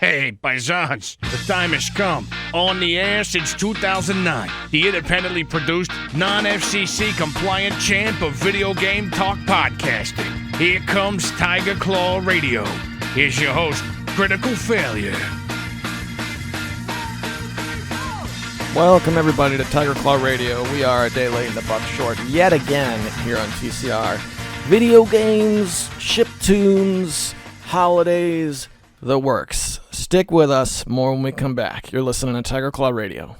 Hey, paisans, the time has come. On the air since 2009, the independently produced, non-FCC compliant champ of video game talk podcasting. Here comes Tiger Claw Radio. Here's your host, Critical Failure. Welcome everybody to Tiger Claw Radio. We are a day late and a buck short yet again here on TCR. Video games, chiptunes, holidays, the works. Stick with us, more when we come back. You're listening to Tiger Claw Radio.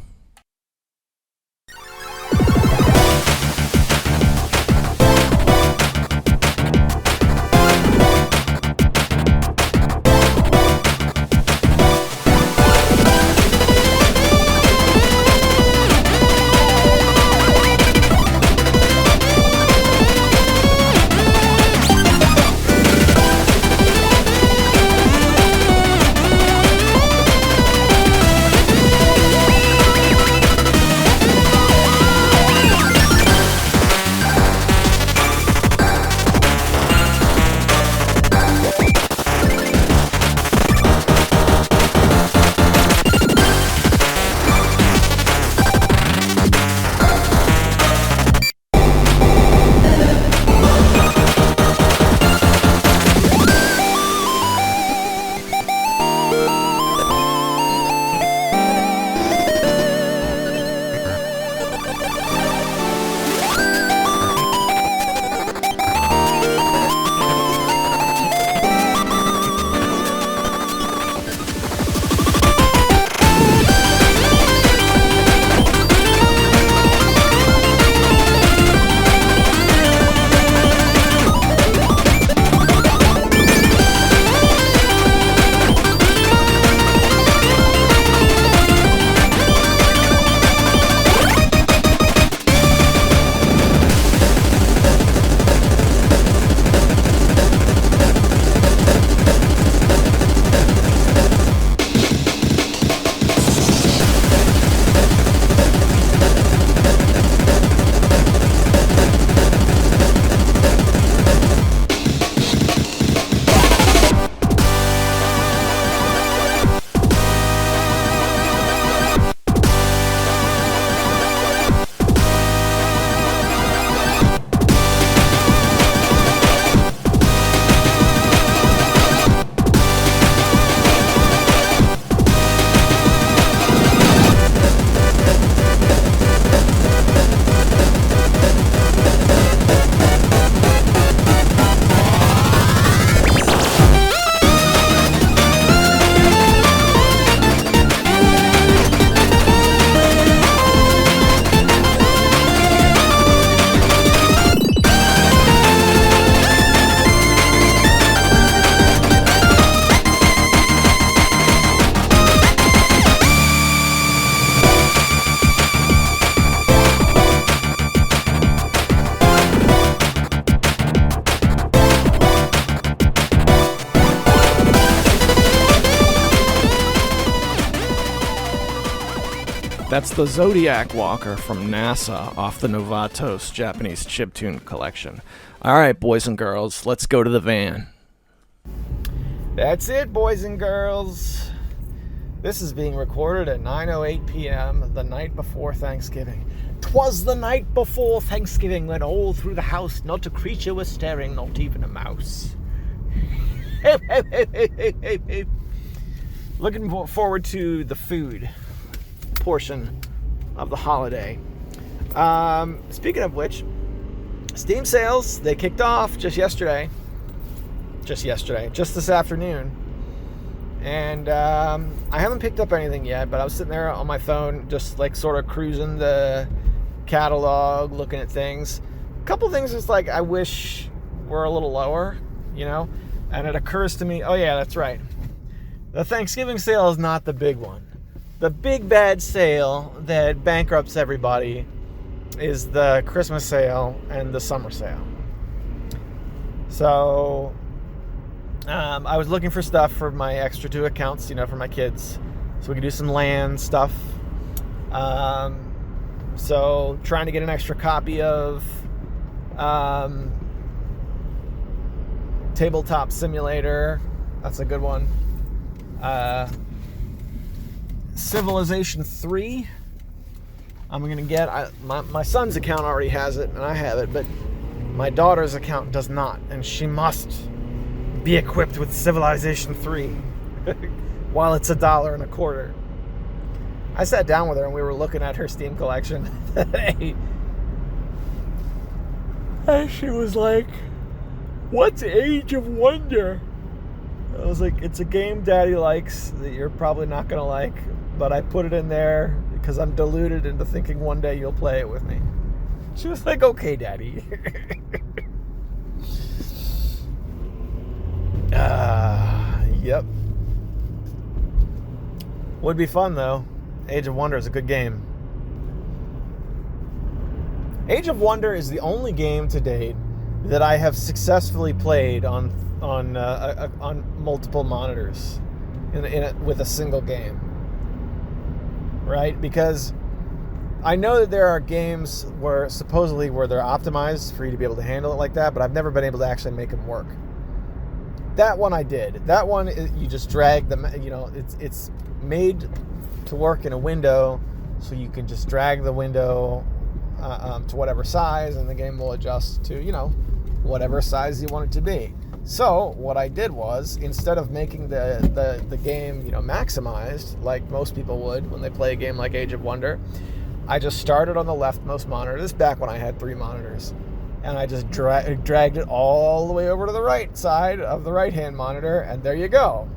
That's the Zodiac Walker from NASA off the Novatos Japanese chiptune collection. All right, boys and girls, let's go to the van. That's it, boys and girls. This is being recorded at 9:08 p.m. the night before Thanksgiving. 'Twas the night before Thanksgiving when all through the house not a creature was stirring, not even a mouse. Looking forward to the food portion of the holiday. Speaking of which, Steam sales, they kicked off just this afternoon. And I haven't picked up anything yet, but I was sitting there on my phone just like sort of cruising the catalog, looking at things. A couple things just like I wish were a little lower, you know? And it occurs to me, oh yeah, that's right. The Thanksgiving sale is not the big one. The big bad sale that bankrupts everybody is the Christmas sale and the summer sale. So I was looking for stuff for my extra 2 accounts, you know, for my kids, so we could do some LAN stuff. So trying to get an extra copy of Tabletop Simulator. That's a good one. Civilization 3. I'm going to get... my son's account already has it, and I have it, but my daughter's account does not, and she must be equipped with Civilization 3 while it's $1.25. I sat down with her, and we were looking at her Steam collection today, and she was like, "What's Age of Wonder?" I was like, "It's a game Daddy likes that you're probably not going to like, but I put it in there because I'm deluded into thinking one day you'll play it with me." She was like, "Okay, Daddy." Yep. Would be fun, though. Age of Wonder is a good game. Age of Wonder is the only game to date that I have successfully played on multiple monitors with a single game. Right? Because I know that there are games where they're optimized for you to be able to handle it like that, but I've never been able to actually make them work. That one I did. That one, you just drag them, it's made to work in a window, so you can just drag the window to whatever size, and the game will adjust to, whatever size you want it to be. So what I did was, instead of making the game, maximized, like most people would when they play a game like Age of Wonder, I just started on the leftmost monitor. This is back when I had 3 monitors. And I just dragged it all the way over to the right side of the right-hand monitor, and there you go.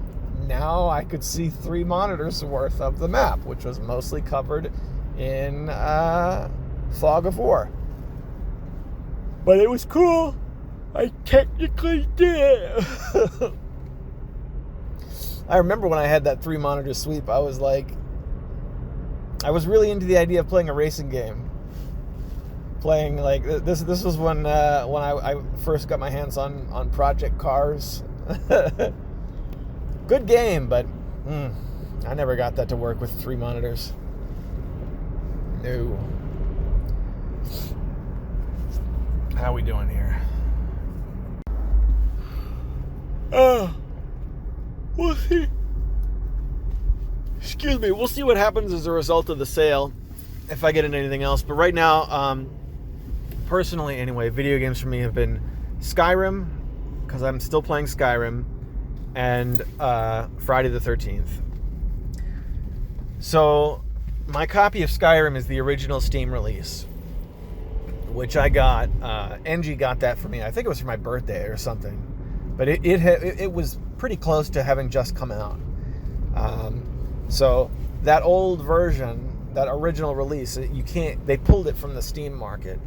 Now I could see 3 monitors worth of the map, which was mostly covered in Fog of War. But it was cool. I technically did. I remember when I had that 3-monitor sweep, I was really into the idea of playing a racing game. Playing like this was when I first got my hands on Project Cars. Good game, but I never got that to work with 3 monitors. No. How we doing here? We'll see. Excuse me. We'll see what happens as a result of the sale, if I get into anything else. But right now, personally anyway, video games for me have been Skyrim, because I'm still playing Skyrim, and Friday the 13th. So my copy of Skyrim is the original Steam release, which I got. NG got that for me. I think it was for my birthday or something, but it was pretty close to having just come out. So that old version, that original release, they pulled it from the Steam market.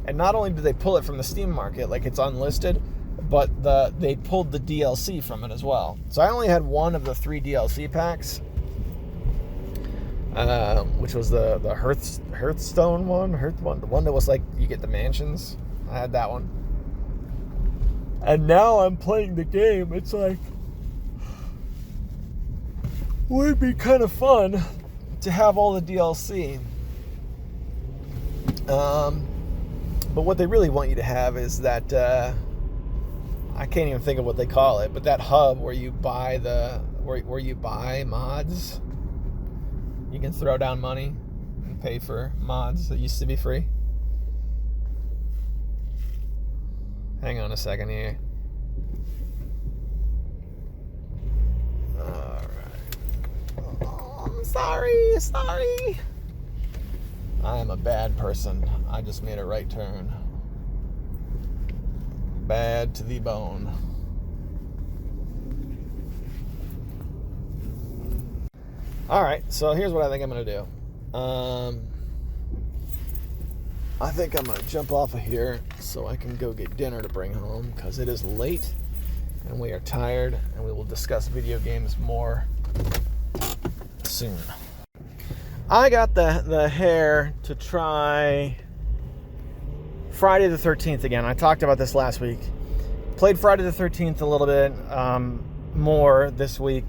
And not only did they pull it from the Steam market, like it's unlisted, but they pulled the DLC from it as well. So I only had one of the 3 DLC packs, which was the Hearthstone one, the one that was like, you get the mansions. I had that one. And now I'm playing the game. It's like, would be kind of fun to have all the DLC. But what they really want you to have is that, I can't even think of what they call it, but that hub where you buy where you buy mods. You can throw down money and pay for mods that used to be free. Hang on a second here. Sorry. I am a bad person. I just made a right turn. Bad to the bone. Alright, so here's what I think I'm going to do. I think I'm going to jump off of here so I can go get dinner to bring home, because it is late and we are tired, and we will discuss video games more soon. I got the hair to try Friday the 13th again. I talked about this last week. Played Friday the 13th a little bit more this week.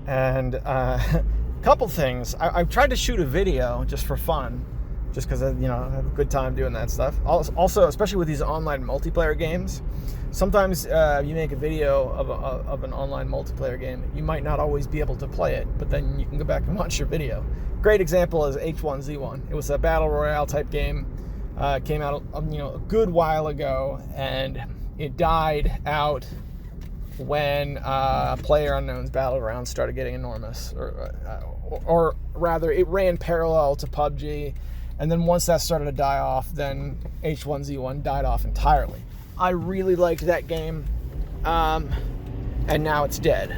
And a couple things. I tried to shoot a video just for fun just because I have a good time doing that stuff. Also, especially with these online multiplayer games, sometimes you make a video of an online multiplayer game, you might not always be able to play it, but then you can go back and watch your video. Great example is H1Z1. It was a battle royale type game. Came out a good while ago, and it died out when PlayerUnknown's Battlegrounds started getting enormous, or rather, it ran parallel to PUBG. And then once that started to die off, then H1Z1 died off entirely. I really liked that game, and now it's dead.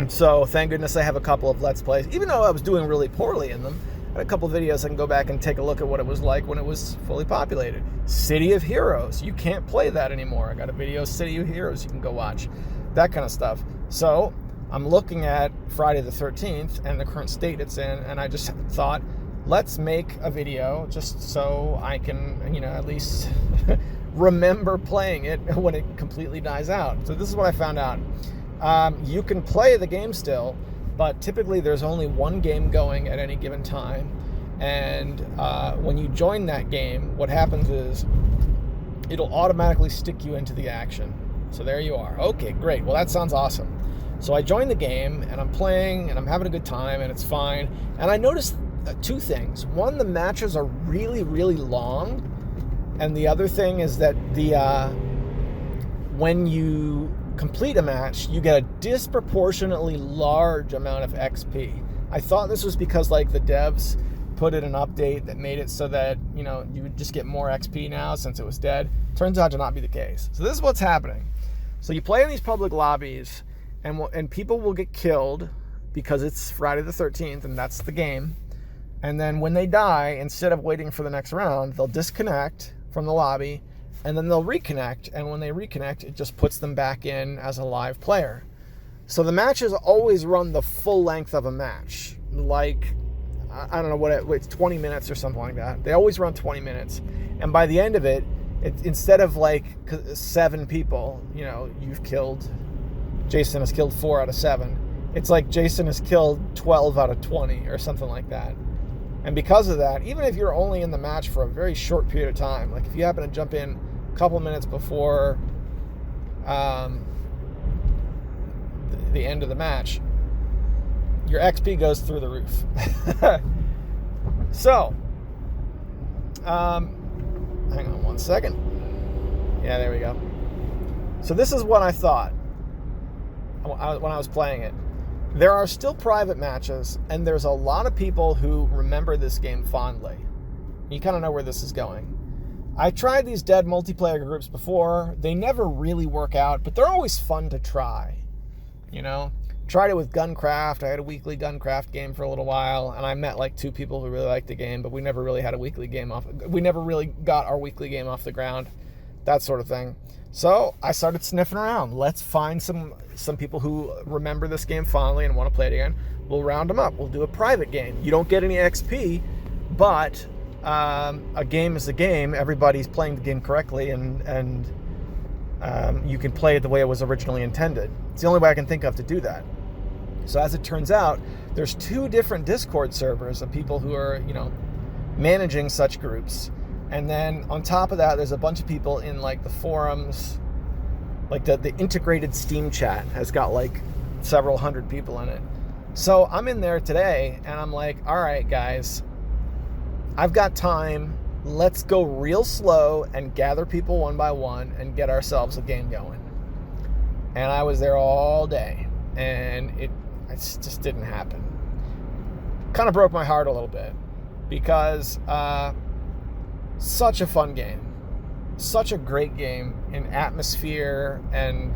So thank goodness I have a couple of Let's Plays. Even though I was doing really poorly in them, I had a couple of videos I can go back and take a look at what it was like when it was fully populated. City of Heroes. You can't play that anymore. I got a video, City of Heroes, you can go watch. That kind of stuff. So I'm looking at Friday the 13th and the current state it's in, and I just thought, let's make a video just so I can, at least remember playing it when it completely dies out. So this is what I found out. You can play the game still, but typically there's only one game going at any given time. And when you join that game, what happens is it'll automatically stick you into the action. So there you are. Okay, great. Well, that sounds awesome. So I joined the game, and I'm playing, and I'm having a good time, and it's fine. And I noticed two things. One, the matches are really, really long. And the other thing is that when you complete a match, you get a disproportionately large amount of XP. I thought this was because the devs put in an update that made it so that, you would just get more XP now since it was dead. Turns out to not be the case. So this is what's happening. So you play in these public lobbies, and people will get killed because it's Friday the 13th, and that's the game. And then when they die, instead of waiting for the next round, they'll disconnect from the lobby, and then they'll reconnect. And when they reconnect, it just puts them back in as a live player. So the matches always run the full length of a match. I don't know it's 20 minutes or something like that. They always run 20 minutes. And by the end of it, instead of 7 people, Jason has killed 4 out of 7. It's like Jason has killed 12 out of 20 or something like that. And because of that, even if you're only in the match for a very short period of time, if you happen to jump in a couple minutes before the end of the match, your XP goes through the roof. So, hang on one second. Yeah, there we go. So this is what I thought when I was playing it. There are still private matches, and there's a lot of people who remember this game fondly. You kind of know where this is going. I tried these dead multiplayer groups before. They never really work out, but they're always fun to try. Tried it with Guncraft. I had a weekly Guncraft game for a little while, and I met 2 people who really liked the game, but we never really had a weekly game we never really got our weekly game off the ground, that sort of thing. So I started sniffing around. Let's find some people who remember this game fondly and want to play it again. We'll round them up. We'll do a private game. You don't get any XP, but a game is a game. Everybody's playing the game correctly, and you can play it the way it was originally intended. It's the only way I can think of to do that. So as it turns out, there's 2 different Discord servers of people who are, managing such groups. And then on top of that, there's a bunch of people in the forums, the integrated Steam chat has got several hundred people in it. So I'm in there today, and I'm like, all right, guys, I've got time. Let's go real slow and gather people one by one and get ourselves a game going. And I was there all day, and it just didn't happen. Kind of broke my heart a little bit, because such a fun game, such a great game in atmosphere and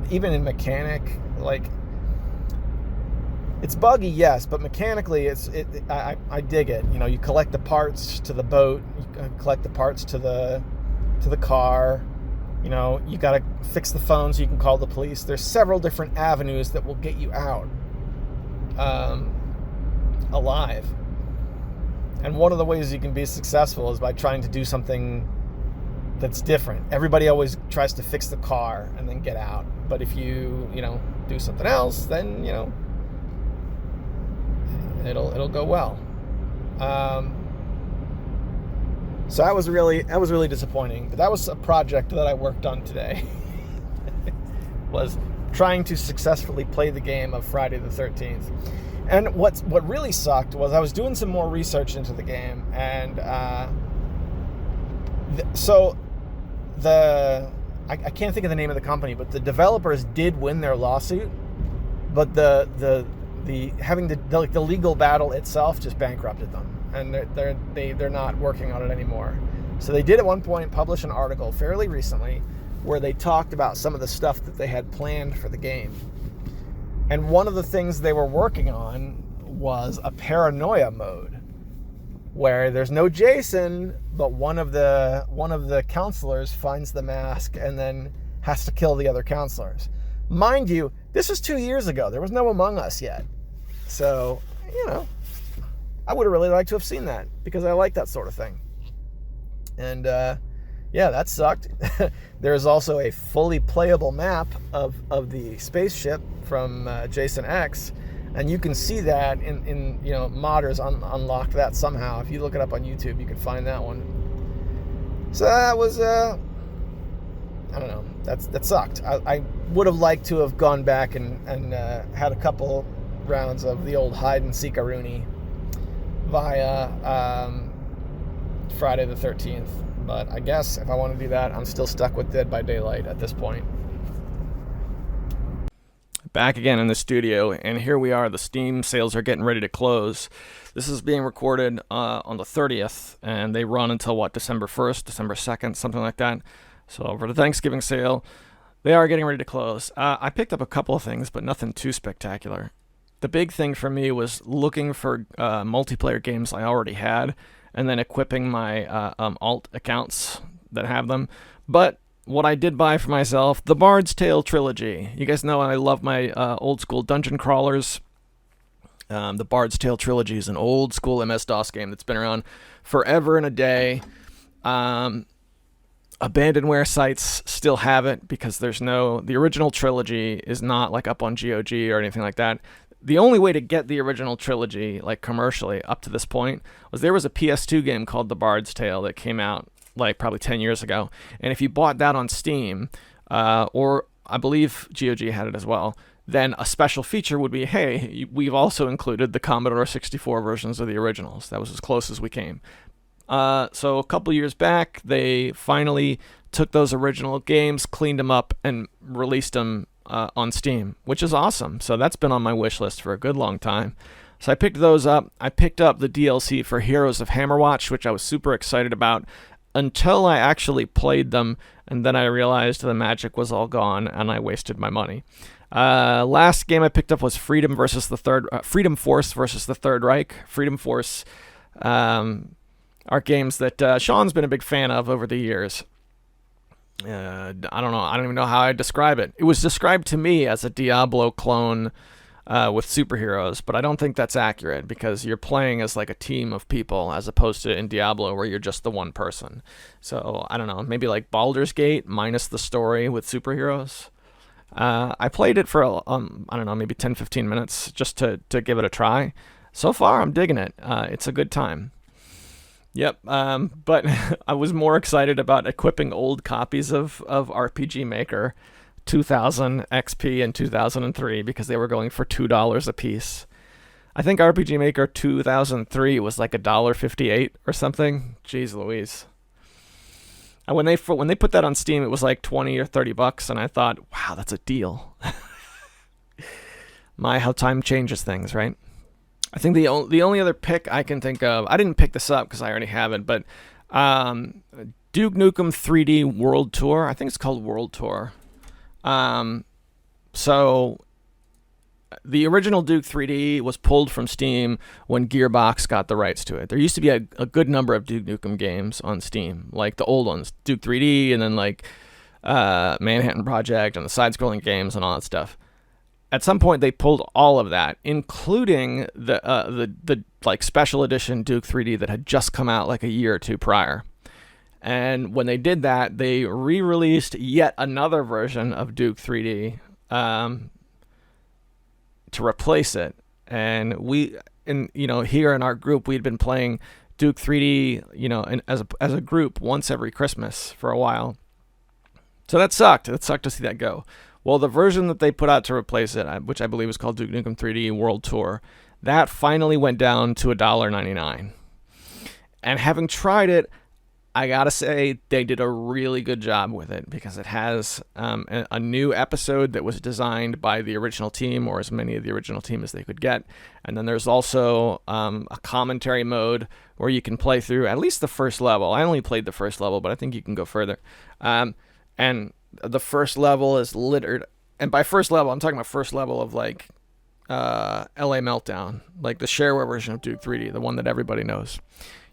even in mechanic. It's buggy, yes, but mechanically I dig it. You collect the parts to the boat, you collect the parts to the car. You got to fix the phone so you can call the police. There's several different avenues that will get you out alive. And one of the ways you can be successful is by trying to do something that's different. Everybody always tries to fix the car and then get out. But if you do something else, then, it'll go well. So that was really disappointing. But that was a project that I worked on today. Was trying to successfully play the game of Friday the 13th. And what really sucked was I was doing some more research into the game, and I can't think of the name of the company, but the developers did win their lawsuit, but the legal battle itself just bankrupted them, and they're not working on it anymore. So they did at one point publish an article fairly recently where they talked about some of the stuff that they had planned for the game. And one of the things they were working on was a Paranoia Mode, where there's no Jason, but one of the counselors finds the mask and then has to kill the other counselors. Mind you, this was 2 years ago. There was no Among Us yet. So, I would have really liked to have seen that, because I like that sort of thing. And yeah, that sucked. There's also a fully playable map of the spaceship from Jason X, and you can see that in modders unlocked that somehow. If you look it up on YouTube, you can find that one. So that was I don't know. That sucked. I would have liked to have gone back and had a couple rounds of the old hide and seek Rooney via Friday the 13th. But I guess if I want to do that, I'm still stuck with Dead by Daylight at this point. Back again in the studio, and here we are. The Steam sales are getting ready to close. This is being recorded on the 30th, and they run until, December 1st, December 2nd, something like that. So for the Thanksgiving sale, they are getting ready to close. I picked up a couple of things, but nothing too spectacular. The big thing for me was looking for multiplayer games I already had, and then equipping my alt accounts that have them. But what I did buy for myself, the Bard's Tale Trilogy. You guys know I love my old school dungeon crawlers. The Bard's Tale Trilogy is an old school MS-DOS game that's been around forever and a day. Abandonware sites still have it because the original trilogy is not up on GOG or anything like that. The only way to get the original trilogy, commercially, up to this point, was there was a PS2 game called The Bard's Tale that came out, probably 10 years ago. And if you bought that on Steam, or I believe GOG had it as well, then a special feature would be, hey, we've also included the Commodore 64 versions of the originals. That was as close as we came. So a couple years back, they finally took those original games, cleaned them up, and released them on Steam, which is awesome. So that's been on my wish list for a good long time. So I picked those up. I picked up the DLC for Heroes of Hammerwatch, which I was super excited about until I actually played them, and then I realized the magic was all gone and I wasted my money. Last game I picked up was Freedom Force versus the Third Reich. Freedom Force are games that Sean's been a big fan of over the years. I don't know. I don't even know how I describe it. It was described to me as a Diablo clone with superheroes, but I don't think that's accurate because you're playing as a team of people as opposed to in Diablo where you're just the one person. So I don't know. Maybe Baldur's Gate minus the story with superheroes. I played it for I don't know, maybe 10-15 minutes just to give it a try. So far, I'm digging it. It's a good time. Yep, but I was more excited about equipping old copies of RPG Maker 2000 XP and 2003 because they were going for $2 a piece. I think RPG Maker 2003 was $1.58 or something. Jeez Louise. And when they put that on Steam, it was $20 or $30, and I thought, wow, that's a deal. My, how time changes things, right? I think the only other pick I can think of, I didn't pick this up because I already have it, but Duke Nukem 3D World Tour. I think it's called World Tour. So the original Duke 3D was pulled from Steam when Gearbox got the rights to it. There used to be a good number of Duke Nukem games on Steam, the old ones, Duke 3D, and then Manhattan Project and the side-scrolling games and all that stuff. At some point, they pulled all of that, including the special edition Duke 3D that had just come out a year or two prior. And when they did that, they re-released yet another version of Duke 3D to replace it. And here in our group, we'd been playing Duke 3D, as a group once every Christmas for a while. So that sucked. It sucked to see that go. Well, the version that they put out to replace it, which I believe is called Duke Nukem 3D World Tour, that finally went down to $1.99. And having tried it, I gotta say they did a really good job with it, because it has a new episode that was designed by the original team, or as many of the original team as they could get. And then there's also a commentary mode where you can play through at least the first level. I only played the first level, but I think you can go further. And the first level is littered. And by first level, I'm talking about first level of like LA Meltdown, like the shareware version of Duke 3D, the one that everybody knows.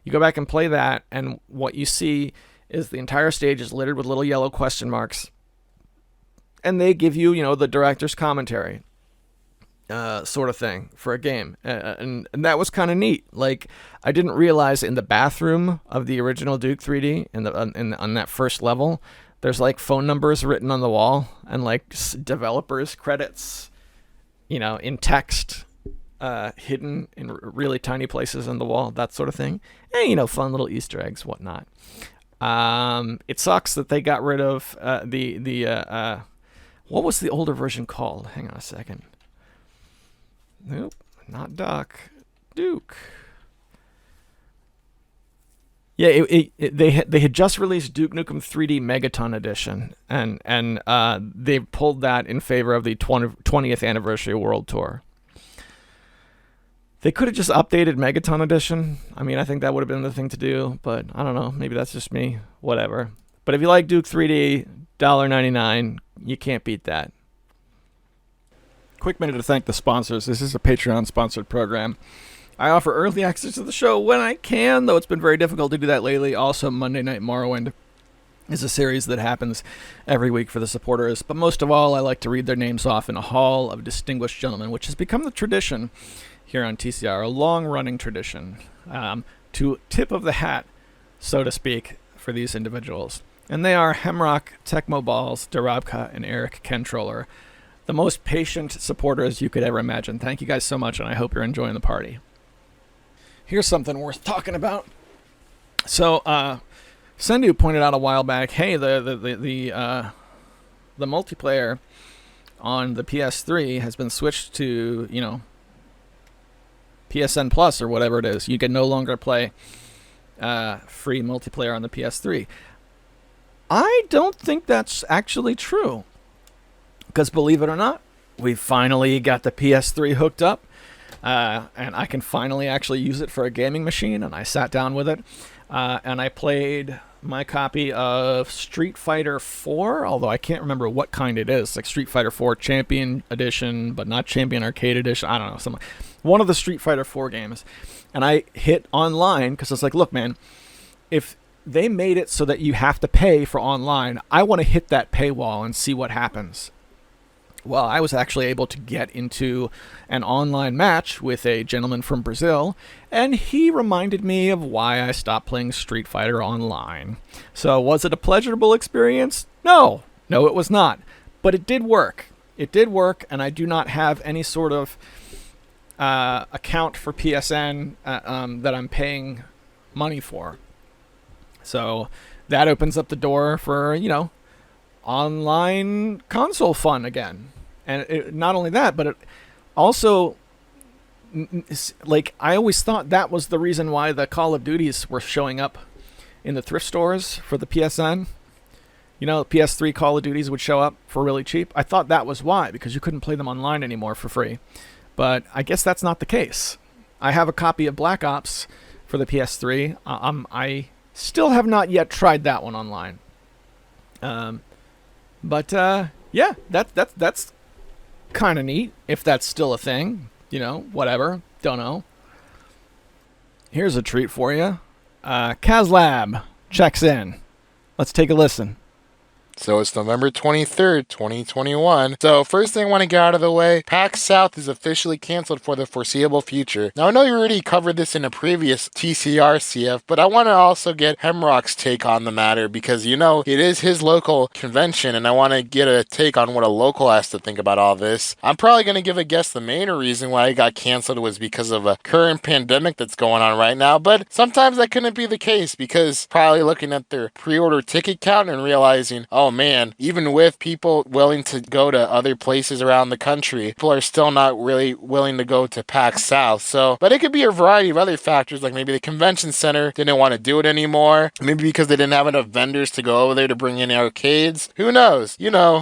You go back and play that, and what you see is the entire stage is littered with little yellow question marks. And they give you, the director's commentary sort of thing for a game. And that was kind of neat. Like, I didn't realize in the bathroom of the original Duke 3D, on that first level, there's like phone numbers written on the wall and like developers credits, in text. Hidden in really tiny places on the wall, that sort of thing. And, fun little Easter eggs, whatnot. It sucks that they got rid of what was the older version called? Hang on a second. Nope, not Duck. Duke. Yeah, they had just released Duke Nukem 3D Megaton Edition, and they pulled that in favor of the 20th Anniversary World Tour. They could have just updated Megaton Edition. I mean, I think that would have been the thing to do, but I don't know. Maybe that's just me. Whatever. But if you like Duke 3D, $1.99, you can't beat that. Quick minute to thank the sponsors. This is a Patreon-sponsored program. I offer early access to the show when I can, though it's been very difficult to do that lately. Also, Monday Night Morrowind is a series that happens every week for the supporters. But most of all, I like to read their names off in a hall of distinguished gentlemen, which has become the tradition here on TCR, a long-running tradition, to tip of the hat, so to speak, for these individuals. And they are Hemrock, Tecmo Balls, Darabka, and Eric Kentroller, the most patient supporters you could ever imagine. Thank you guys so much, and I hope you're enjoying the party. Here's something worth talking about. So, Sendu pointed out a while back, hey, the multiplayer on the PS3 has been switched to, PSN Plus or whatever it is. You can no longer play free multiplayer on the PS3. I don't think that's actually true. Because believe it or not, we finally got the PS3 hooked up. And I can finally actually use it for a gaming machine. And I sat down with it. And I played my copy of Street Fighter 4. Although I can't remember what kind it is. Like Street Fighter 4 Champion Edition, but not Champion Arcade Edition. I don't know. Something. One of the Street Fighter 4 games. And I hit online because I was like, look, man, if they made it so that you have to pay for online, I want to hit that paywall and see what happens. Well, I was actually able to get into an online match with a gentleman from Brazil, and he reminded me of why I stopped playing Street Fighter online. So was it a pleasurable experience? No, it was not. But it did work. It did work, and I do not have any sort of account for PSN that I'm paying money for. So that opens up the door for, online console fun again. And not only that, but it also, like, I always thought that was the reason why the Call of Duties were showing up in the thrift stores for the PSN. The PS3 Call of Duties would show up for really cheap. I thought that was why, because you couldn't play them online anymore for free. But I guess that's not the case. I have a copy of Black Ops for the PS3. I still have not yet tried that one online. But yeah, that's kind of neat, if that's still a thing. Whatever. Don't know. Here's a treat for you. KazLab checks in. Let's take a listen. So it's November 23rd, 2021. So first thing I want to get out of the way, PAX South is officially canceled for the foreseeable future. Now I know you already covered this in a previous TCR CF, but I want to also get Hemrock's take on the matter because it is his local convention and I want to get a take on what a local has to think about all this. I'm probably going to give a guess the main reason why it got canceled was because of a current pandemic that's going on right now, but sometimes that couldn't be the case because probably looking at their pre-order ticket count and realizing, oh man, even with people willing to go to other places around the country, people are still not really willing to go to PAX South. But it could be a variety of other factors, like maybe the convention center didn't want to do it anymore, maybe because they didn't have enough vendors to go over there to bring in arcades. Who knows?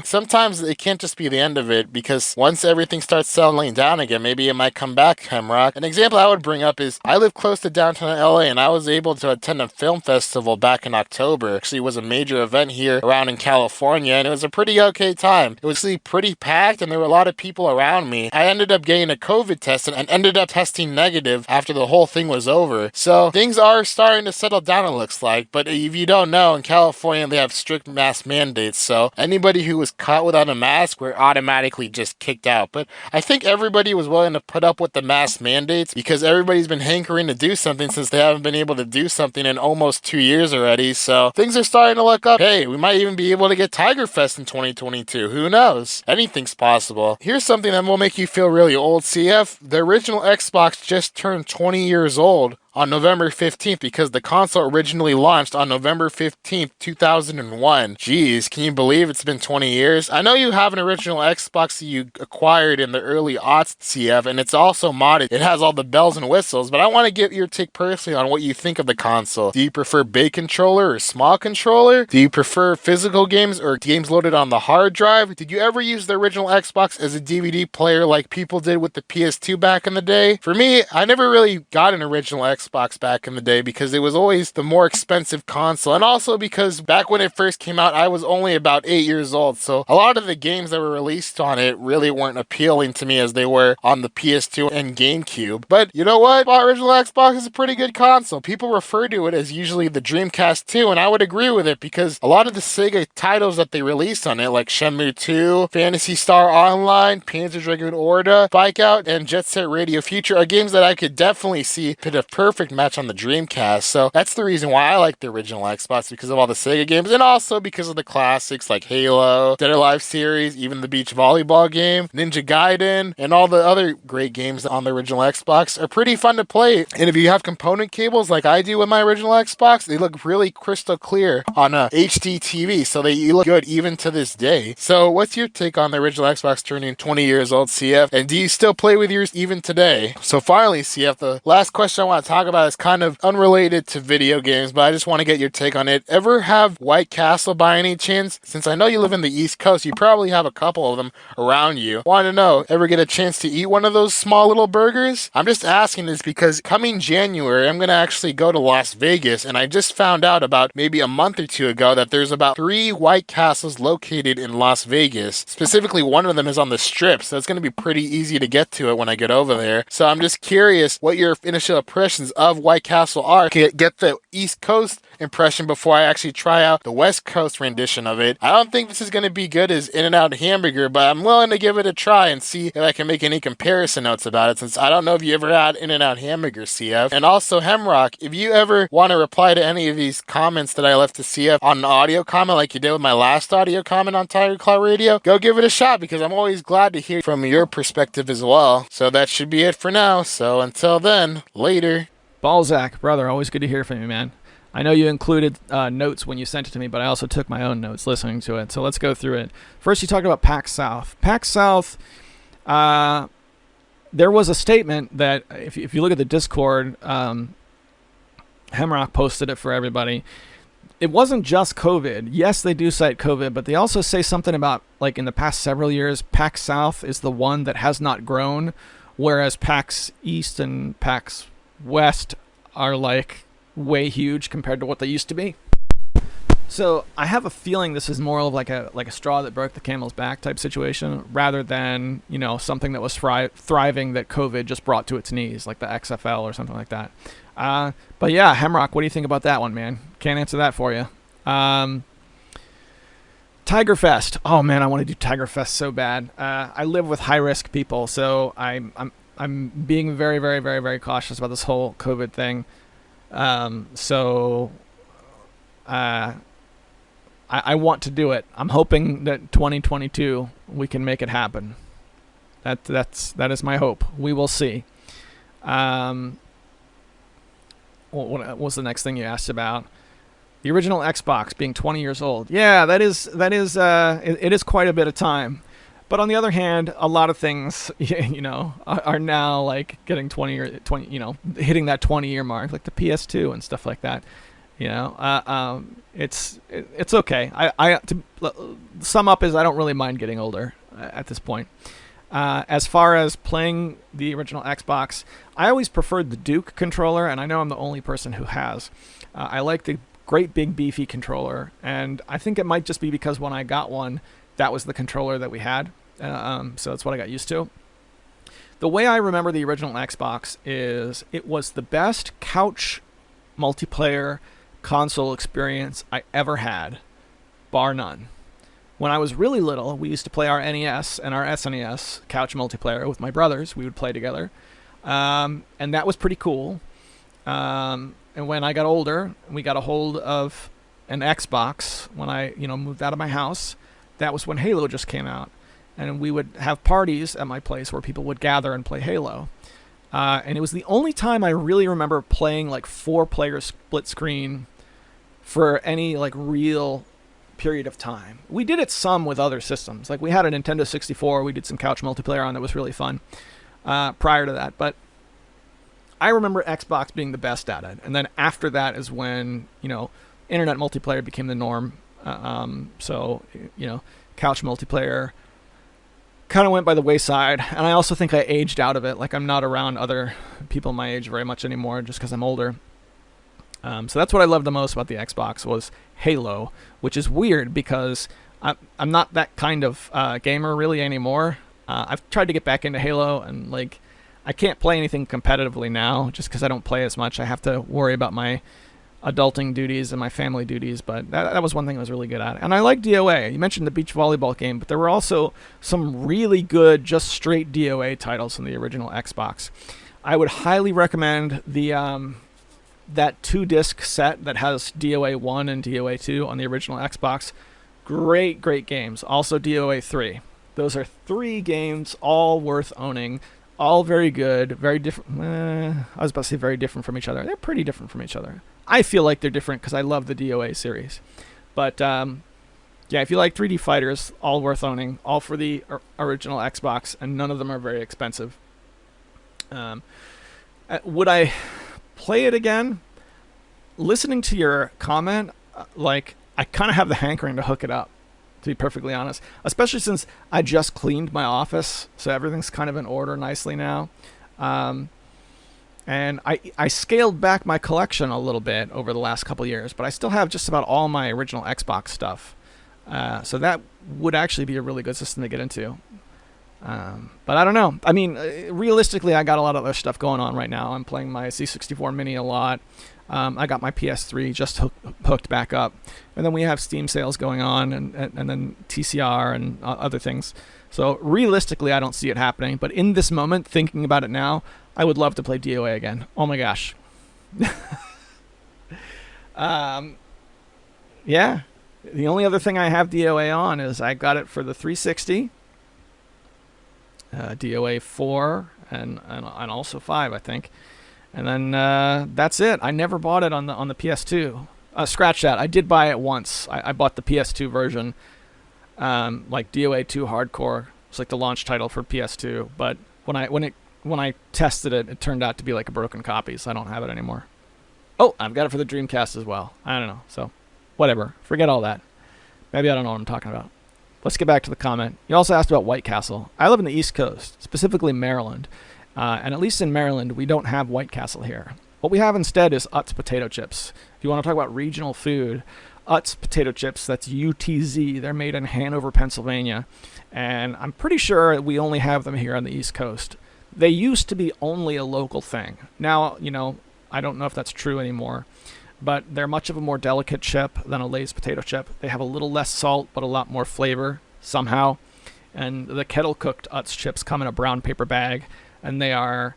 Sometimes it can't just be the end of it because once everything starts settling down again, maybe it might come back, Hemrock. An example I would bring up is I live close to downtown LA and I was able to attend a film festival back in October. Actually, it was a major event here around in California and it was a pretty okay time. It was actually pretty packed and there were a lot of people around me. I ended up getting a COVID test and ended up testing negative after the whole thing was over. So things are starting to settle down, it looks like. But if you don't know, in California they have strict mask mandates. So anybody who was caught without a mask were automatically just kicked out. But I think everybody was willing to put up with the mask mandates because everybody's been hankering to do something since they haven't been able to do something in almost 2 years already. So things are starting to look up. Hey, we might even be able to get Tiger Fest in 2022. Who knows? Anything's possible. Here's something that will make you feel really old, CF. The original Xbox just turned 20 years old on November 15th because the console originally launched on November 15th, 2001. Jeez, can you believe it's been 20 years? I know you have an original Xbox that you acquired in the early aughts, CF, and it's also modded. It has all the bells and whistles, but I want to get your take personally on what you think of the console. Do you prefer big controller or small controller? Do you prefer physical games or games loaded on the hard drive? Did you ever use the original Xbox as a DVD player like people did with the PS2 back in the day? For me, I never really got an original Xbox back in the day because it was always the more expensive console, and also because back when it first came out I was only about 8 years old, so a lot of the games that were released on it really weren't appealing to me as they were on the PS2 and GameCube. But you know what? The original Xbox is a pretty good console. People refer to it as usually the Dreamcast 2, and I would agree with it because a lot of the Sega titles that they released on it, like Shenmue 2, Phantasy Star Online, Panzer Dragoon Orta, Bike Out, and Jet Set Radio Future are games that I could definitely see fit a perfect match on the Dreamcast. So that's the reason why I like the original Xbox, because of all the Sega games and also because of the classics like Halo, Dead or Alive series, even the beach volleyball game, Ninja Gaiden, and all the other great games on the original Xbox are pretty fun to play. And if you have component cables like I do with my original Xbox, they look really crystal clear on a HD TV, so they look good even to this day. So what's your take on the original Xbox turning 20 years old, CF? And do you still play with yours even today? So finally, CF, the last question I want to talk about is kind of unrelated to video games, but I just want to get your take on it. Ever have White Castle by any chance? Since I know you live in the East Coast, you probably have a couple of them around you. Want to know, ever get a chance to eat one of those small little burgers? I'm just asking this because coming January, I'm going to actually go to Las Vegas, and I just found out about maybe a month or two ago that there's about 3 White Castles located in Las Vegas. Specifically, one of them is on the Strip, so it's going to be pretty easy to get to it when I get over there. So I'm just curious what your initial impressions of White Castle are. Get the East Coast impression before I actually try out the West Coast rendition of it. I don't think this is going to be good as In-N-Out hamburger, but I'm willing to give it a try and see if I can make any comparison notes about it, since I don't know if you ever had In-N-Out hamburger, CF. And also, Hemrock, if you ever want to reply to any of these comments that I left to CF on an audio comment like you did with my last audio comment on Tiger Claw Radio, go give it a shot because I'm always glad to hear from your perspective as well. So that should be it for now. So until then, later. Balzac, brother, always good to hear from you, man. I know you included notes when you sent it to me, but I also took my own notes listening to it. So let's go through it. First, you talked about PAX South. PAX South, there was a statement that, if you look at the Discord, Hemrock posted it for everybody. It wasn't just COVID. Yes, they do cite COVID, but they also say something about, like, in the past several years, PAX South is the one that has not grown, whereas PAX East and PAX West are, like, way huge compared to what they used to be. So I have a feeling this is more of like a straw that broke the camel's back type situation, rather than, you know, something that was thriving that COVID just brought to its knees, like the XFL or something like that. But yeah, Hemrock, what do you think about that one, man? Can't answer that for you. Tigerfest. Oh man, I want to do Tigerfest so bad. I live with high risk people, so I'm being very, very, very, very cautious about this whole COVID thing. I want to do it. I'm hoping that 2022 we can make it happen. That is my hope. We will see. What was the next thing you asked about? The original Xbox being 20 years old. Yeah, it is quite a bit of time. But on the other hand, a lot of things, are now like getting 20, hitting that 20-year mark, like the PS2 and stuff like that. It's okay. To sum up is I don't really mind getting older at this point. As far as playing the original Xbox, I always preferred the Duke controller, and I know I'm the only person who has. I like the great big beefy controller, and I think it might just be because when I got one, that was the controller that we had, so that's what I got used to. The way I remember the original Xbox is it was the best couch multiplayer console experience I ever had, bar none. When I was really little, we used to play our NES and our SNES couch multiplayer with my brothers. We would play together, and that was pretty cool. And when I got older, we got a hold of an Xbox when I, moved out of my house. That was when Halo just came out, and we would have parties at my place where people would gather and play Halo. And it was the only time I really remember playing like 4-player split screen for any like real period of time. We did it some with other systems. Like we had a Nintendo 64, we did some couch multiplayer on that was really fun prior to that. But I remember Xbox being the best at it. And then after that is when, internet multiplayer became the norm. Couch multiplayer kind of went by the wayside. And I also think I aged out of it. Like I'm not around other people my age very much anymore just because I'm older. So that's what I loved the most about the Xbox was Halo, which is weird because I'm not that kind of gamer really anymore. I've tried to get back into Halo, and like I can't play anything competitively now just because I don't play as much. I have to worry about my adulting duties and my family duties, but that was one thing I was really good at. And I like DOA. You mentioned the beach volleyball game, but there were also some really good just straight DOA titles in the original Xbox. I would highly recommend the that 2-disc set that has DOA 1 and DOA 2 on the original Xbox. Great games. Also DOA 3. Those are 3 games all worth owning. All very good, very different. I was about to say very different from each other. They're pretty different from each other. I feel like they're different because I love the DOA series. But if you like 3D fighters, all worth owning. All for the original Xbox, and none of them are very expensive. Would I play it again? Listening to your comment, I kind of have the hankering to hook it up, to be perfectly honest, especially since I just cleaned my office, so everything's kind of in order nicely now. And I scaled back my collection a little bit over the last couple years, but I still have just about all my original Xbox stuff. So that would actually be a really good system to get into. But I don't know. I mean, realistically, I got a lot of other stuff going on right now. I'm playing my C64 Mini a lot. I got my PS3 just hooked back up. And then we have Steam sales going on, and then TCR and other things. So realistically, I don't see it happening. But in this moment, thinking about it now, I would love to play DOA again. Oh my gosh. Yeah. The only other thing I have DOA on is I got it for the 360, DOA 4, and also 5, I think. And then that's it. I never bought it on the PS2. Scratch that. I did buy it once. I bought the PS2 version, like DOA 2 Hardcore. It's like the launch title for PS2. But when I tested it, it turned out to be like a broken copy, so I don't have it anymore. Oh, I've got it for the Dreamcast as well. I don't know. So, whatever. Forget all that. Maybe I don't know what I'm talking about. Let's get back to the comment. You also asked about White Castle. I live in the East Coast, specifically Maryland. And at least in Maryland, we don't have White Castle here. What we have instead is Utz potato chips. If you want to talk about regional food, Utz potato chips, that's UTZ. They're made in Hanover, Pennsylvania. And I'm pretty sure we only have them here on the East Coast. They used to be only a local thing. Now, I don't know if that's true anymore. but they're much of a more delicate chip than a Lay's potato chip. They have a little less salt, but a lot more flavor somehow. And the kettle-cooked Utz chips come in a brown paper bag, and they are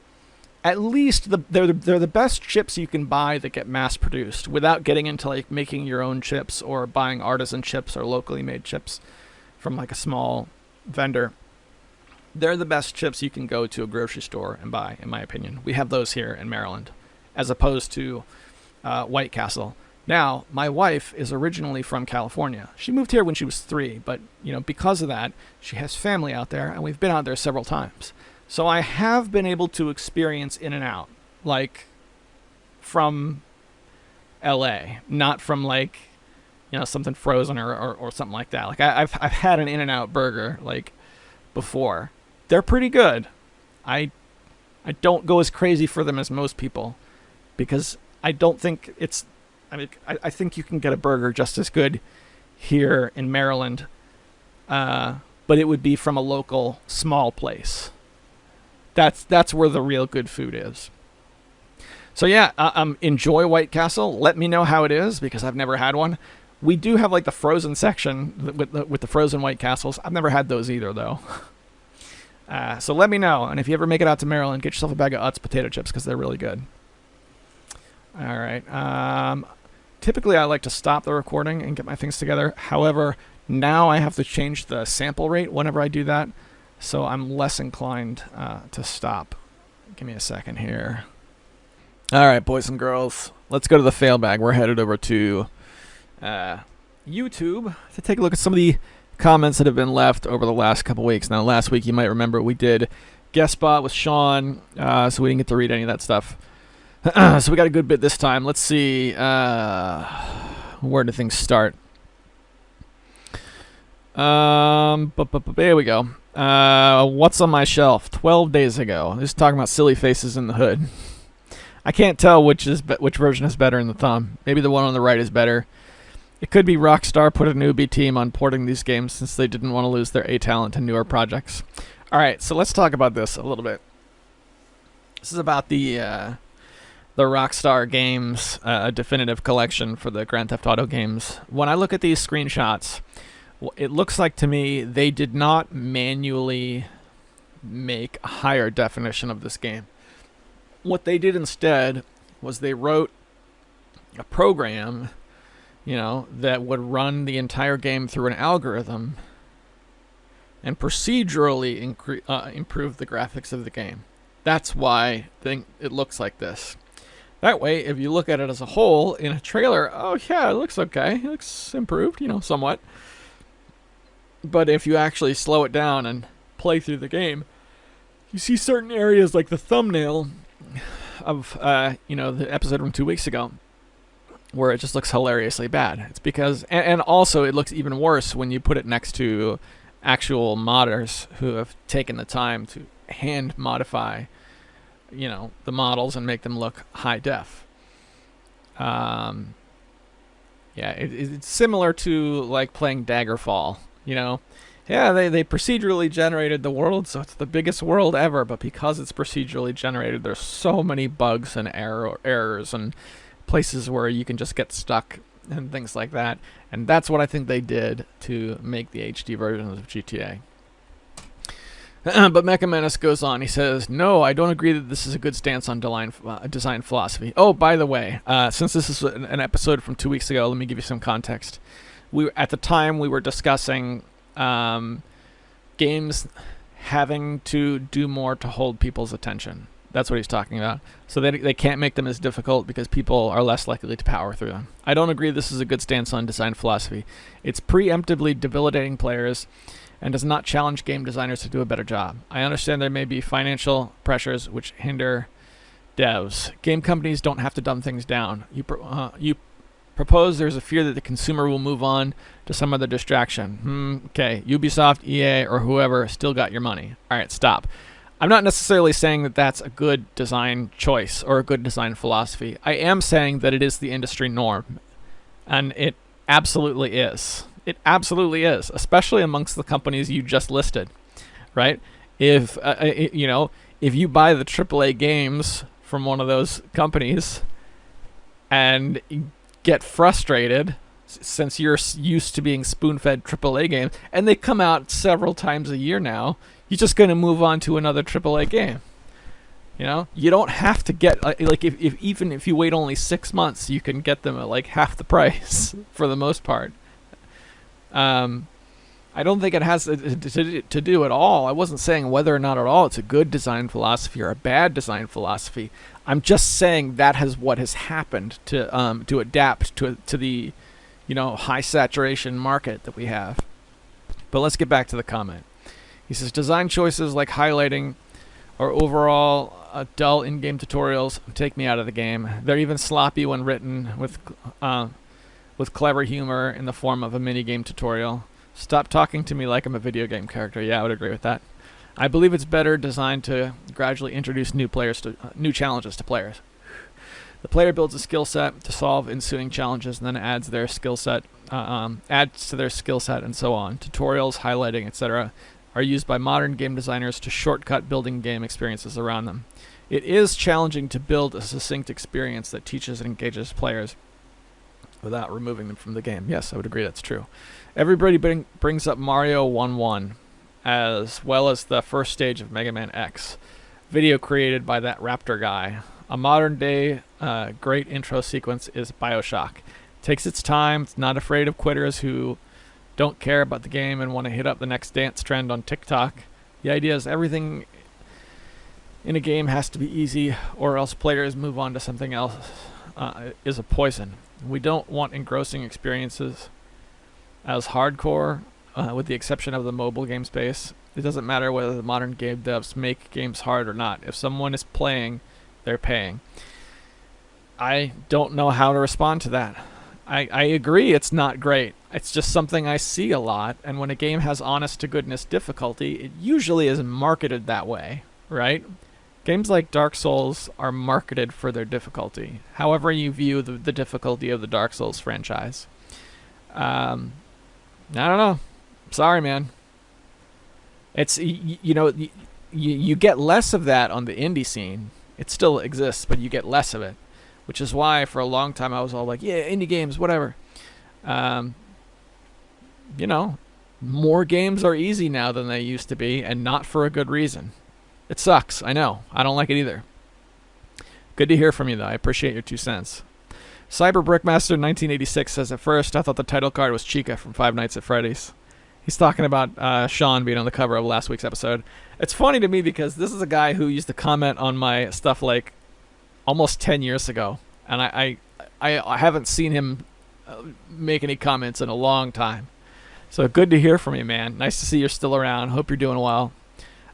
at least they're the best chips you can buy that get mass-produced without getting into like making your own chips or buying artisan chips or locally made chips from like a small vendor. They're the best chips you can go to a grocery store and buy, in my opinion. We have those here in Maryland, as opposed to White Castle. Now, my wife is originally from California. She moved here when she was 3, but because of that, she has family out there, and we've been out there several times. So I have been able to experience In-N-Out, like from LA, not from like something frozen or something like that. Like I've had an In-N-Out burger like before. They're pretty good. I don't go as crazy for them as most people, because I don't think it's. I think you can get a burger just as good here in Maryland, but it would be from a local small place. That's where the real good food is. So yeah, enjoy White Castle. Let me know how it is, because I've never had one. We do have like the frozen section with the frozen White Castles. I've never had those either though. So let me know, and if you ever make it out to Maryland, get yourself a bag of Utz potato chips, because they're really good. All right. Typically, I like to stop the recording and get my things together. However, now I have to change the sample rate whenever I do that, so I'm less inclined to stop. Give me a second here. All right, boys and girls, let's go to the fail bag. We're headed over to YouTube to take a look at some of the comments that have been left over the last couple weeks. Now, last week, you might remember, we did guest spot with Sean, so we didn't get to read any of that stuff. So we got a good bit this time. Let's see, where do things start? There we go. What's on my shelf? 12 days ago. This is talking about silly faces in the hood. I can't tell which version is better in the thumb. Maybe the one on the right is better. It could be Rockstar put a newbie team on porting these games since they didn't want to lose their A talent to newer projects. All right, so let's talk about this a little bit. This is about the Rockstar Games definitive collection for the Grand Theft Auto games. When I look at these screenshots, it looks like to me they did not manually make a higher definition of this game. What they did instead was they wrote a program, that would run the entire game through an algorithm and procedurally improve the graphics of the game. That's why it looks like this. That way, if you look at it as a whole in a trailer, oh yeah, it looks okay. It looks improved, somewhat. But if you actually slow it down and play through the game, you see certain areas like the thumbnail of, the episode from 2 weeks ago, where it just looks hilariously bad. It's because, and also it looks even worse when you put it next to actual modders who have taken the time to hand modify the models and make them look high def. It's similar to like playing Daggerfall. They procedurally generated the world, so it's the biggest world ever, but because it's procedurally generated, there's so many bugs and errors and places where you can just get stuck and things like that. And that's what I think they did to make the HD versions of GTA. But Mecha Menace goes on. He says, no, I don't agree that this is a good stance on design philosophy. Oh, by the way, since this is an episode from 2 weeks ago, let me give you some context. At the time, we were discussing games having to do more to hold people's attention. That's what he's talking about. So they can't make them as difficult because people are less likely to power through them. I don't agree this is a good stance on design philosophy. It's preemptively debilitating players and does not challenge game designers to do a better job. I understand there may be financial pressures which hinder devs. Game companies don't have to dumb things down. You propose there's a fear that the consumer will move on to some other distraction. Okay, Ubisoft, EA, or whoever still got your money. All right, stop. I'm not necessarily saying that that's a good design choice or a good design philosophy. I am saying that it is the industry norm, and it absolutely is. It absolutely is, especially amongst the companies you just listed, right? If if you buy the AAA games from one of those companies, and get frustrated since you're used to being spoon-fed AAA games, and they come out several times a year now, you're just going to move on to another AAA game. You know, you don't have to get like if even if you wait only 6 months, you can get them at like half the price for the most part. I don't think it has to do at all. I wasn't saying whether or not at all it's a good design philosophy or a bad design philosophy. I'm just saying that has what has happened to adapt to the, you know, high saturation market that we have. But let's get back to the comment. He says design choices like highlighting or overall dull in-game tutorials take me out of the game. They're even sloppy when written with clever humor in the form of a mini-game tutorial. Stop talking to me like I'm a video game character. Yeah, I would agree with that. I believe it's better designed to gradually introduce new challenges to players. The player builds a skill set to solve ensuing challenges and then adds to their skill set and so on. Tutorials, highlighting, etc. are used by modern game designers to shortcut building game experiences around them. It is challenging to build a succinct experience that teaches and engages players without removing them from the game. Yes, I would agree that's true. Everybody brings up Mario 1-1, as well as the first stage of Mega Man X, video created by that Raptor guy. A modern-day great intro sequence is BioShock. Takes its time, it's not afraid of quitters who don't care about the game and want to hit up the next dance trend on TikTok. The idea is everything in a game has to be easy, or else players move on to something else. Is a poison. We don't want engrossing experiences as hardcore, with the exception of the mobile game space. It doesn't matter whether the modern game devs make games hard or not. If someone is playing, they're paying. I don't know how to respond to that. I agree it's not great. It's just something I see a lot, and when a game has honest-to-goodness difficulty, it usually is marketed that way, right? Games like Dark Souls are marketed for their difficulty, however you view the difficulty of the Dark Souls franchise. I don't know. Sorry, man. It's, you know, you get less of that on the indie scene. It still exists, but you get less of it, which is why for a long time I was all like, yeah, indie games, whatever. You know, more games are easy now than they used to be, and not for a good reason. It sucks, I know. I don't like it either. Good to hear from you, though. I appreciate your 2 cents. Cyber Brickmaster 1986 says, at first, I thought the title card was Chica from Five Nights at Freddy's. He's talking about Sean being on the cover of last week's episode. It's funny to me because this is a guy who used to comment on my stuff like almost 10 years ago. And I haven't seen him make any comments in a long time. So good to hear from you, man. Nice to see you're still around. Hope you're doing well.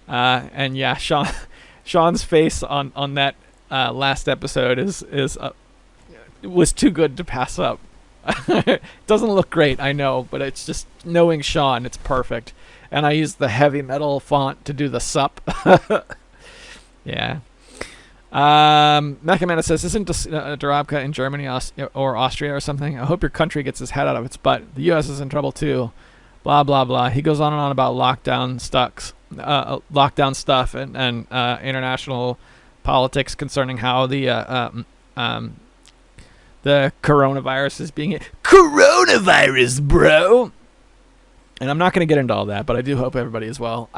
And yeah, Sean's face on that last episode was too good to pass up. It doesn't look great, I know, but it's just knowing Sean, it's perfect. And I used the heavy metal font to do the sup. Yeah. Mechamana says, isn't Darabka in Germany or Austria or something? I hope your country gets his head out of its butt. The U.S. is in trouble too. Blah, blah, blah. He goes on and on about lockdown stuff and international politics concerning how the coronavirus is being... Coronavirus, bro! And I'm not going to get into all that, but I do hope everybody is well.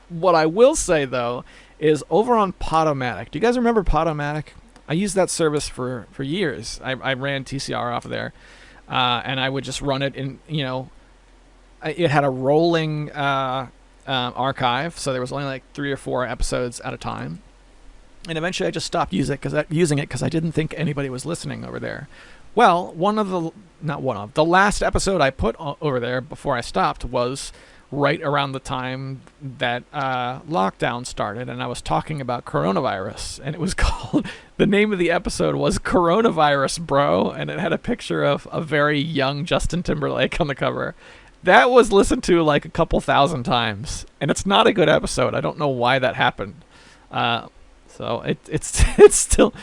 What I will say, though, is over on Podomatic. Do you guys remember Podomatic? I used that service for years. I ran TCR off of there, and I would just run it in, you know... It had a rolling archive, so there was only like 3 or 4 episodes at a time. And eventually I just stopped using it because I didn't think anybody was listening over there. Well, the last episode I put over there before I stopped was right around the time that lockdown started, and I was talking about coronavirus, and it was called, the name of the episode was Coronavirus, Bro, and it had a picture of a very young Justin Timberlake on the cover. That was listened to like a couple thousand times, and it's not a good episode. I don't know why that happened. So it's still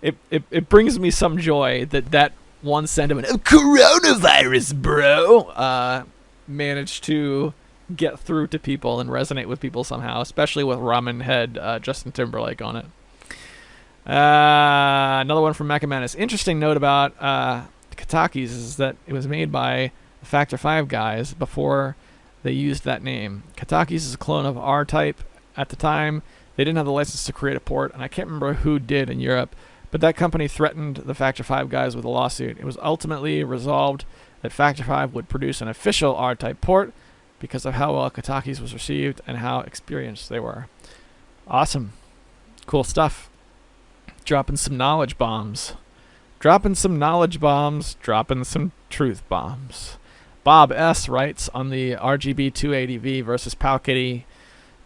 it brings me some joy that one sentiment of coronavirus, bro, managed to get through to people and resonate with people somehow, especially with Ramen Head Justin Timberlake on it. Another one from Mecha Menace. Interesting note about Kataki's is that it was made by the Factor 5 guys before they used that name. Kataki's is a clone of R-Type. At the time, they didn't have the license to create a port, and I can't remember who did in Europe, but that company threatened the Factor 5 guys with a lawsuit. It was ultimately resolved that Factor 5 would produce an official R-Type port because of how well Kataki's was received and how experienced they were. Awesome. Cool stuff. Dropping some knowledge bombs. Dropping some knowledge bombs. Dropping some truth bombs. Bob S. writes on the RGB 280V versus Powkitty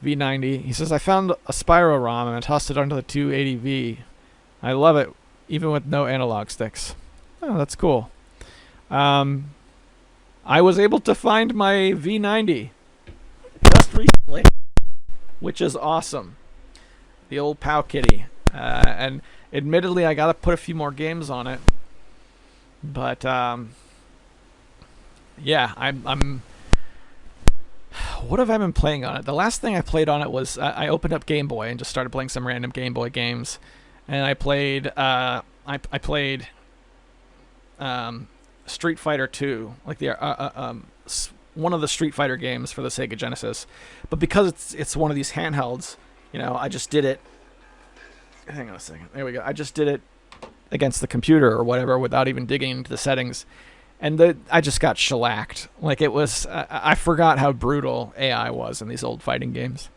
V90. He says, I found a Spyro ROM and I tossed it onto the 280V. I love it, even with no analog sticks. Oh, that's cool. I was able to find my V90 just recently, which is awesome. The old Powkitty. And admittedly, I gotta put a few more games on it. But, yeah, I'm what have I been playing on it? The last thing I played on it was I opened up Game Boy and just started playing some random Game Boy games, and I played Street Fighter 2, like the one of the Street Fighter games for the Sega Genesis. But because it's one of these handhelds, I just did it. Hang on a second. There we go. I just did it against the computer or whatever without even digging into the settings. And I just got shellacked. Like, it was, I forgot how brutal AI was in these old fighting games.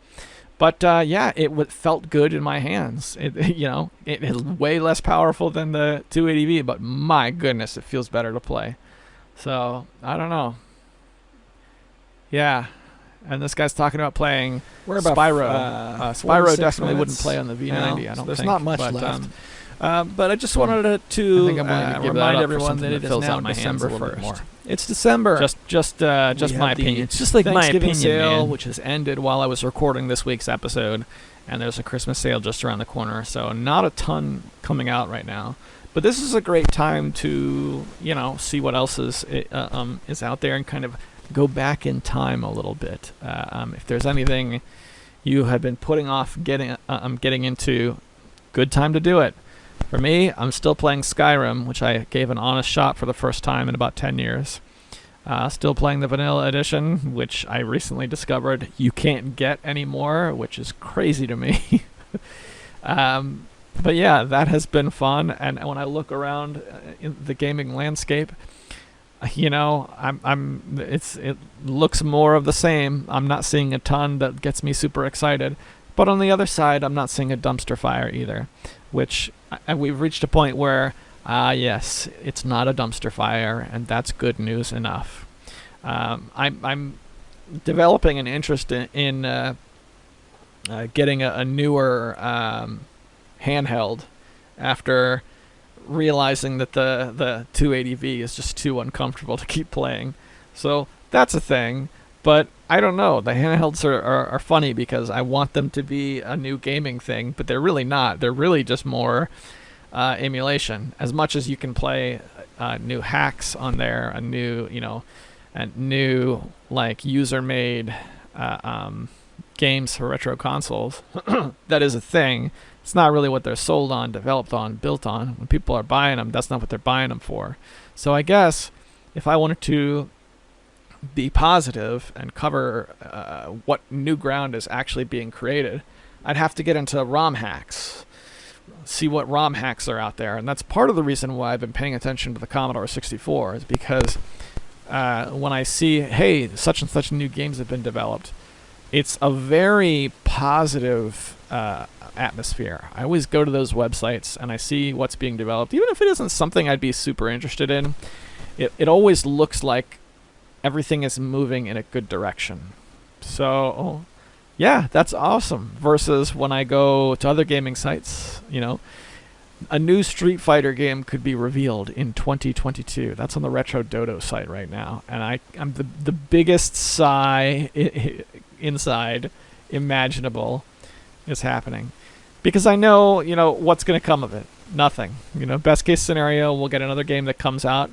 But, yeah, it felt good in my hands. It is way less powerful than the 280V, but my goodness, it feels better to play. So, I don't know. Yeah. And this guy's talking about playing Spyro. Spyro definitely wouldn't play on the V90, I don't think. There's not much left. But I just wanted to remind everyone that it is fills now out my hands December a little bit 1st. more. It's December. Just my opinion. It's just like my opinion, sale, which has ended while I was recording this week's episode, and there's a Christmas sale just around the corner. So not a ton coming out right now. But this is a great time to see what else is out there and kind of go back in time a little bit. If there's anything you have been putting off getting into, good time to do it. For me, I'm still playing Skyrim, which I gave an honest shot for the first time in about 10 years. Still playing the Vanilla Edition, which I recently discovered you can't get anymore, which is crazy to me. But yeah, that has been fun. And when I look around in the gaming landscape, it looks more of the same. I'm not seeing a ton that gets me super excited. But on the other side, I'm not seeing a dumpster fire either, which we've reached a point where, yes, it's not a dumpster fire, and that's good news enough. I'm developing an interest in getting a newer handheld after realizing that the 280V is just too uncomfortable to keep playing. So that's a thing. But I don't know. The handhelds are funny because I want them to be a new gaming thing, but they're really not. They're really just more emulation. As much as you can play new hacks on there, a new like user-made games for retro consoles, that is a thing. It's not really what they're sold on, developed on, built on. When people are buying them, that's not what they're buying them for. So I guess if I wanted to be positive and cover what new ground is actually being created, I'd have to get into ROM hacks, see what ROM hacks are out there. And that's part of the reason why I've been paying attention to the Commodore 64, is because when I see, hey, such and such new games have been developed, it's a very positive atmosphere. I always go to those websites and I see what's being developed. Even if it isn't something I'd be super interested in, it always looks like everything is moving in a good direction. So, yeah, that's awesome. Versus when I go to other gaming sites, a new Street Fighter game could be revealed in 2022. That's on the Retro Dodo site right now. And I'm the biggest sigh inside imaginable is happening. Because I know, what's going to come of it. Nothing. Best case scenario, we'll get another game that comes out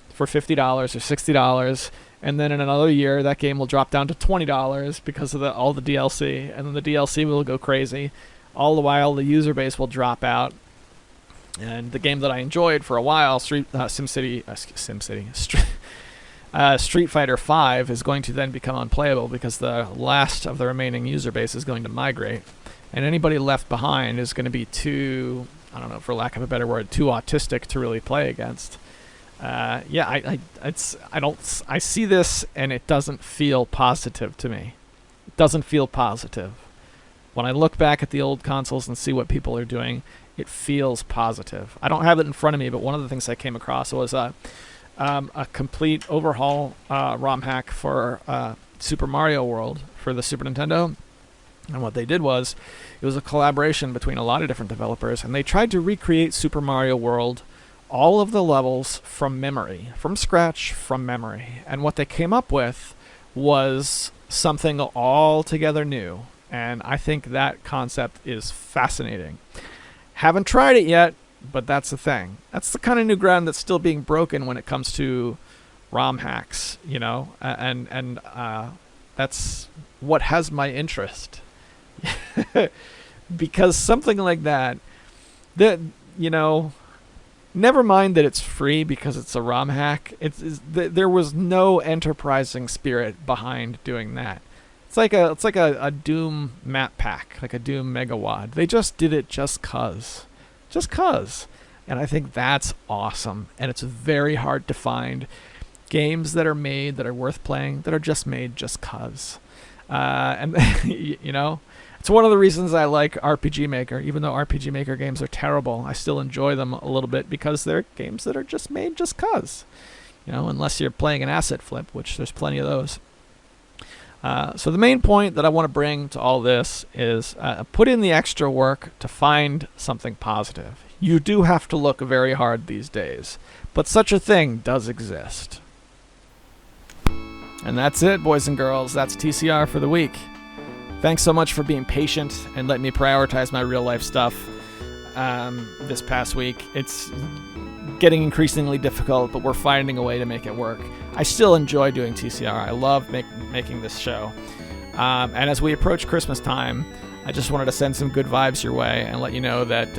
for $50 or $60, and then in another year that game will drop down to $20 because of all the DLC, and then the DLC will go crazy. All the while the user base will drop out, And the game that I enjoyed for a while, Street Fighter 5, is going to then become unplayable because the last of the remaining user base is going to migrate, and anybody left behind is going to be too, I don't know, for lack of a better word, too autistic to really play against. I see this and it doesn't feel positive to me. It doesn't feel positive. When I look back at the old consoles and see what people are doing, it feels positive. I don't have it in front of me, but one of the things I came across was a complete overhaul ROM hack for Super Mario World for the Super Nintendo. And what they did was, it was a collaboration between a lot of different developers, and they tried to recreate Super Mario World, all of the levels from memory, from scratch, from memory. And what they came up with was something altogether new. And I think that concept is fascinating. Haven't tried it yet, but that's the thing. That's the kind of new ground that's still being broken when it comes to ROM hacks, you know, and that's what has my interest. Because something like that, you know, never mind that it's free because it's a ROM hack. There was no enterprising spirit behind doing that. It's like a Doom map pack, like a Doom Megawad. They just did it just cause. And I think that's awesome. And it's very hard to find games that are made that are worth playing that are just made just cause. And you know, it's one of the reasons I like RPG Maker. Even though RPG Maker games are terrible, I still enjoy them a little bit because they're games that are just made just cause. You know, unless you're playing an asset flip, which there's plenty of those. So the main point that I want to bring to all this is put in the extra work to find something positive. You do have to look very hard these days, but such a thing does exist. And that's it, boys and girls. That's TCR for the week. Thanks so much for being patient and letting me prioritize my real life stuff this past week. It's getting increasingly difficult, but we're finding a way to make it work. I still enjoy doing TCR. I love making this show. And as we approach Christmas time, I just wanted to send some good vibes your way and let you know that,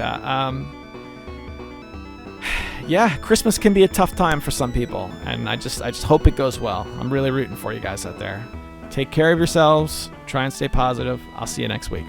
yeah, Christmas can be a tough time for some people. And I just hope it goes well. I'm really rooting for you guys out there. Take care of yourselves. Try and stay positive. I'll see you next week.